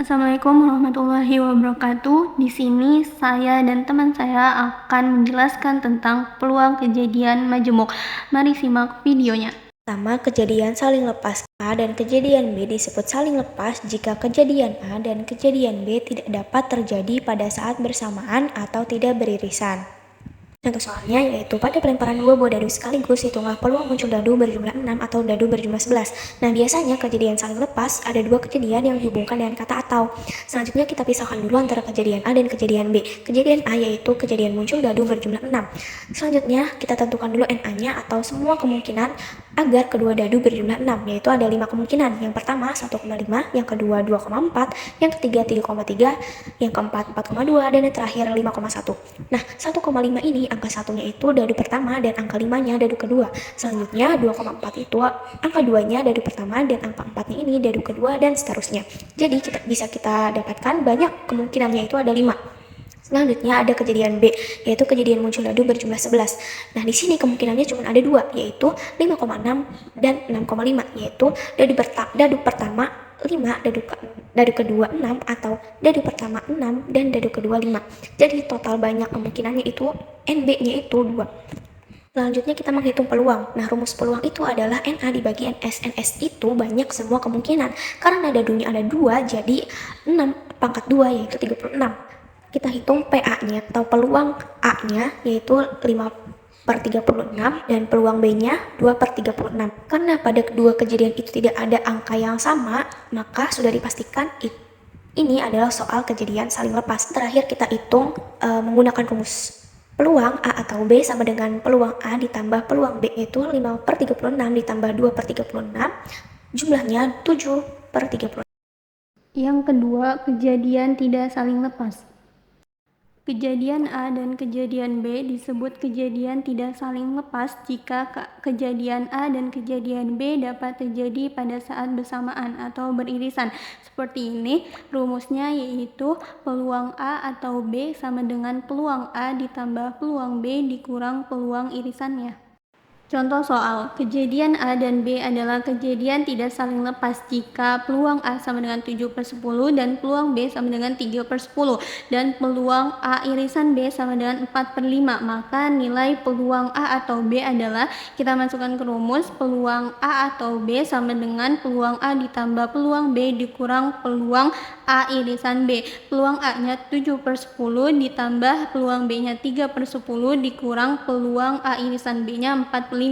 Assalamualaikum warahmatullahi wabarakatuh. Di sini saya dan teman saya akan menjelaskan tentang peluang kejadian majemuk. Mari simak videonya. Pertama, kejadian saling lepas A dan kejadian B disebut saling lepas jika kejadian A dan kejadian B tidak dapat terjadi pada saat bersamaan atau tidak beririsan. Contoh soalnya yaitu pada pelemparan dua buah dadu sekaligus, hitunglah peluang muncul dadu berjumlah 6 atau dadu berjumlah 11. Nah, biasanya kejadian saling lepas ada dua kejadian yang dihubungkan dengan kata atau. Selanjutnya kita pisahkan dulu antara kejadian A dan kejadian B. Kejadian A yaitu kejadian muncul dadu berjumlah 6. Selanjutnya kita tentukan dulu NA-nya atau semua kemungkinan agar kedua dadu berjumlah 6, yaitu ada 5 kemungkinan. Yang pertama 1,5, yang kedua 2,4, yang ketiga 3,3, yang keempat 4,2, dan yang terakhir 5,1. Nah, 1,5 ini angka satunya itu dadu pertama dan angka 5-nya dadu kedua. Selanjutnya 2,4 itu angka 2-nya dadu pertama dan angka 4-nya ini dadu kedua, dan seterusnya. Jadi bisa kita dapatkan banyak kemungkinannya itu ada 5. Selanjutnya ada kejadian B, yaitu kejadian muncul dadu berjumlah 11. Nah, di sini kemungkinannya cuma ada 2, yaitu 5,6 dan 6,5, yaitu dadu pertama 5, dadu kedua 6, atau dadu pertama 6 dan dadu kedua 5. Jadi total banyak kemungkinannya itu NB-nya itu 2. Selanjutnya kita menghitung peluang. Nah, rumus peluang itu adalah NA dibagi NS. NS itu banyak semua kemungkinan. Karena dadunya ada 2, jadi 6 pangkat 2 yaitu 36. Kita hitung PA-nya atau peluang A-nya yaitu 5/36 dan peluang B-nya 2/36. Karena pada kedua kejadian itu tidak ada angka yang sama, maka sudah dipastikan ini adalah soal kejadian saling lepas. Terakhir kita hitung menggunakan rumus. Peluang A atau B sama dengan peluang A ditambah peluang B, yaitu 5/36 ditambah 2/36, jumlahnya 7/36. Yang kedua, kejadian tidak saling lepas. Kejadian A dan kejadian B disebut kejadian tidak saling lepas jika kejadian A dan kejadian B dapat terjadi pada saat bersamaan atau beririsan. Seperti ini rumusnya, yaitu peluang A atau B sama dengan peluang A ditambah peluang B dikurang peluang irisannya. Contoh soal, kejadian A dan B adalah kejadian tidak saling lepas jika peluang A sama dengan 7/10 dan peluang B sama dengan 3/10 dan peluang A irisan B sama dengan 4/5. Maka nilai peluang A atau B adalah, kita masukkan ke rumus, peluang A atau B sama dengan peluang A ditambah peluang B dikurang peluang A irisan B. Peluang A-nya 7/10 ditambah peluang B-nya 3/10 dikurang peluang A irisan B-nya 4/5.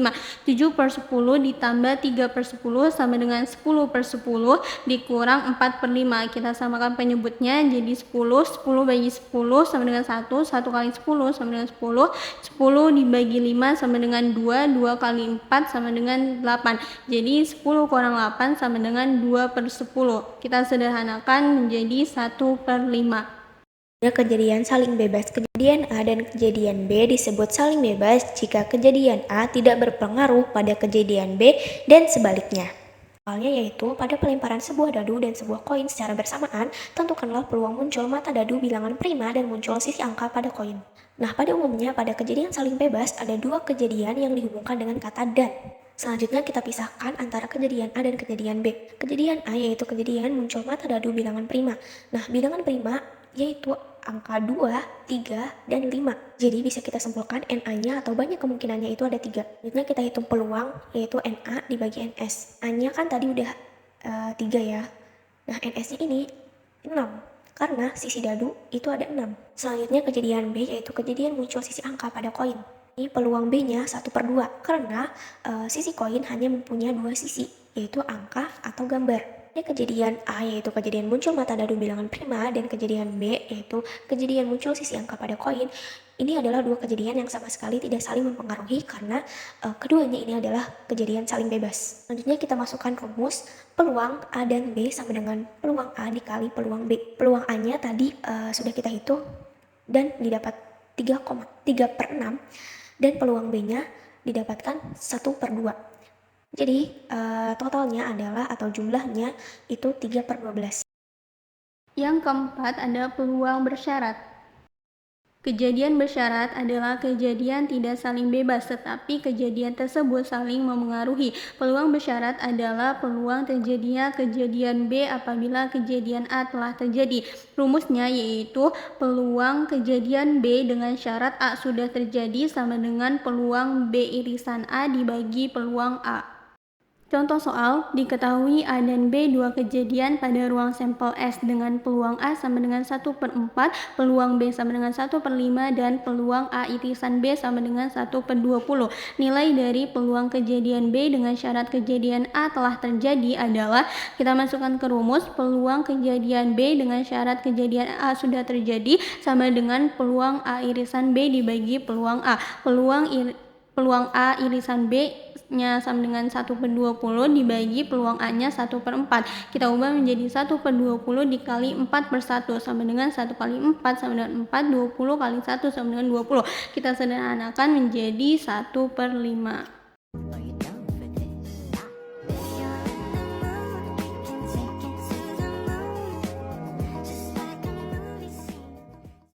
7/10 ditambah 3/10 sama dengan 10/10 dikurang 4/5. Kita samakan penyebutnya jadi 10. 10 bagi 10 sama dengan 1. 1 kali 10 sama dengan 10. 10 dibagi 5 sama dengan 2. 2 kali 4 sama dengan 8. Jadi 10 kurang 8 sama dengan 2/10. Kita sederhanakan menjadi 1/5. Ada kejadian saling bebas. Kejadian A dan kejadian B disebut saling bebas jika kejadian A tidak berpengaruh pada kejadian B dan sebaliknya. Soalnya yaitu pada pelemparan sebuah dadu dan sebuah koin secara bersamaan, tentukanlah peluang muncul mata dadu bilangan prima dan muncul sisi angka pada koin. Nah, pada umumnya pada kejadian saling bebas ada dua kejadian yang dihubungkan dengan kata dan. Selanjutnya kita pisahkan antara kejadian A dan kejadian B. Kejadian A yaitu kejadian muncul mata dadu bilangan prima. Nah, bilangan prima yaitu angka 2, 3, dan 5. Jadi bisa kita simpulkan NA-nya atau banyak kemungkinannya itu ada 3. Selanjutnya kita hitung peluang, yaitu NA dibagi NS. A-nya kan tadi udah 3 ya. Nah, NS-nya ini 6. Karena sisi dadu itu ada 6. Selanjutnya kejadian B yaitu kejadian muncul sisi angka pada koin. Ini peluang B-nya 1/2 karena sisi koin hanya mempunyai 2 sisi, yaitu angka atau gambar. Ini kejadian A yaitu kejadian muncul mata dadu bilangan prima dan kejadian B yaitu kejadian muncul sisi angka pada koin. Ini adalah dua kejadian yang sama sekali tidak saling mempengaruhi karena keduanya ini adalah kejadian saling bebas. Selanjutnya kita masukkan rumus peluang A dan B sama dengan peluang A dikali peluang B. Peluang A-nya tadi sudah kita hitung dan didapat 3/6 dan peluang B-nya didapatkan 1/2. Jadi totalnya adalah atau jumlahnya itu 3/12. Yang keempat ada peluang bersyarat. Kejadian bersyarat adalah kejadian tidak saling bebas, tetapi kejadian tersebut saling memengaruhi. Peluang bersyarat adalah peluang terjadinya kejadian B apabila kejadian A telah terjadi. Rumusnya yaitu peluang kejadian B dengan syarat A sudah terjadi sama dengan peluang B irisan A dibagi peluang A. Contoh soal, diketahui A dan B dua kejadian pada ruang sampel S dengan peluang A sama dengan 1/4, peluang B sama dengan 1/5, dan peluang A irisan B sama dengan 1/20. Nilai dari peluang kejadian B dengan syarat kejadian A telah terjadi adalah, kita masukkan ke rumus, peluang kejadian B dengan syarat kejadian A sudah terjadi sama dengan peluang A irisan B dibagi peluang A. Peluang A irisan B nya sama dengan 1/20 dibagi peluang A nya 1/4. Kita ubah menjadi 1/20 dikali 4/1 sama dengan 1 kali 4 sama dengan 4, 20 kali 1 sama dengan 20. Kita sederhanakan menjadi 1/5.